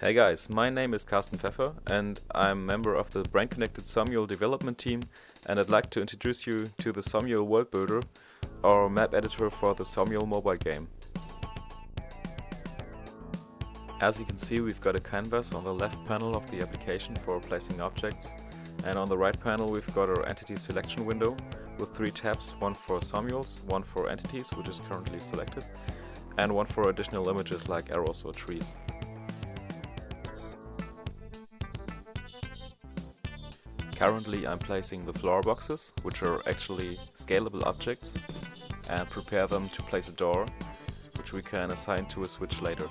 Hey guys, my name is Carsten Pfeffer and I'm a member of the brain-connected Somyeol development team, and I'd like to introduce you to the SomyeolWorldBuilder, our map editor for the Somyeol mobile game. As you can see, we've got a canvas on the left panel of the application for placing objects, and on the right panel we've got our entity selection window with 3 tabs, one for Somyeols, one for entities, which is currently selected, and one for additional images like arrows or trees. Currently I'm placing the floor boxes, which are actually scalable objects, and prepare them to place a door, which we can assign to a switch later.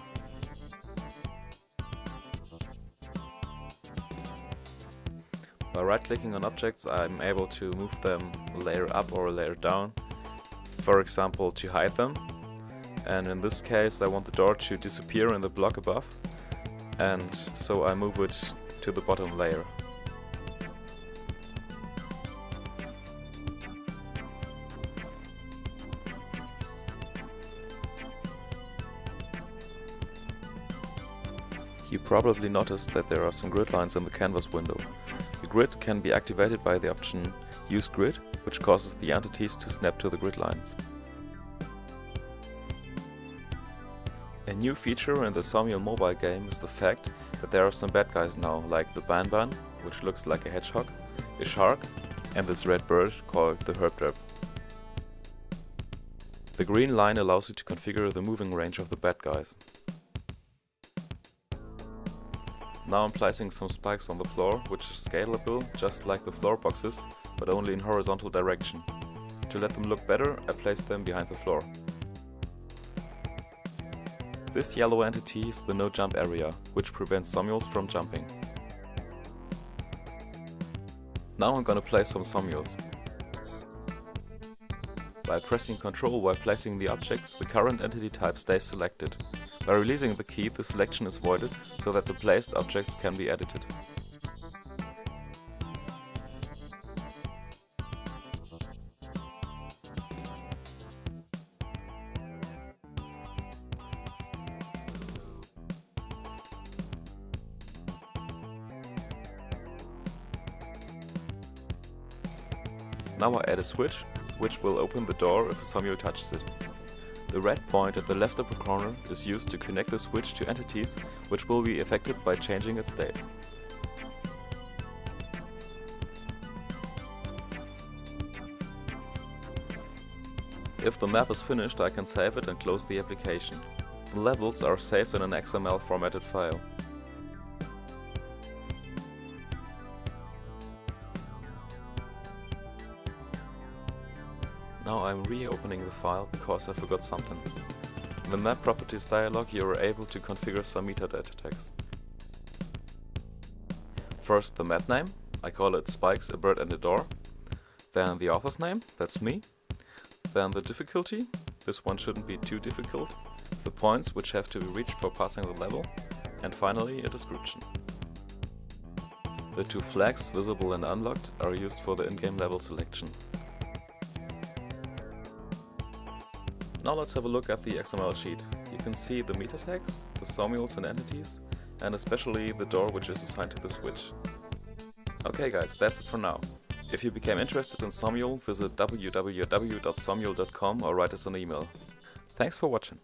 By right-clicking on objects, I'm able to move them a layer up or a layer down, for example to hide them, and in this case I want the door to disappear in the block above, and so I move it to the bottom layer. You probably noticed that there are some grid lines in the canvas window. The grid can be activated by the option Use Grid, which causes the entities to snap to the grid lines. A new feature in the Somyeol mobile game is the fact that there are some bad guys now, like the Banban, which looks like a hedgehog, a shark, and this red bird called the herptrap. The green line allows you to configure the moving range of the bad guys. Now I'm placing some spikes on the floor, which is scalable just like the floor boxes, but only in horizontal direction. To let them look better, I place them behind the floor. This yellow entity is the no jump area, which prevents Somyeols from jumping. Now I'm gonna place some Somyeols. By pressing Ctrl while placing the objects, the current entity type stays selected. By releasing the key, the selection is voided, so that the placed objects can be edited. Now I add a switch, which will open the door if a Somyeol touches it. The red point at the left upper corner is used to connect the switch to entities, which will be affected by changing its state. If the map is finished, I can save it and close the application. The levels are saved in an XML formatted file. Now I'm reopening the file because I forgot something. In the Map Properties dialog you are able to configure some metadata tags. First the map name, I call it Spikes, a Bird and a Door. Then the author's name, that's me. Then the difficulty, this one shouldn't be too difficult. The points which have to be reached for passing the level. And finally a description. The 2 flags, visible and unlocked, are used for the in-game level selection. Now let's have a look at the XML sheet. You can see the meta tags, the Somyeols and entities, and especially the door which is assigned to the switch. Okay guys, that's it for now. If you became interested in Somyeol, visit www.somyeol.com or write us an email. Thanks for watching.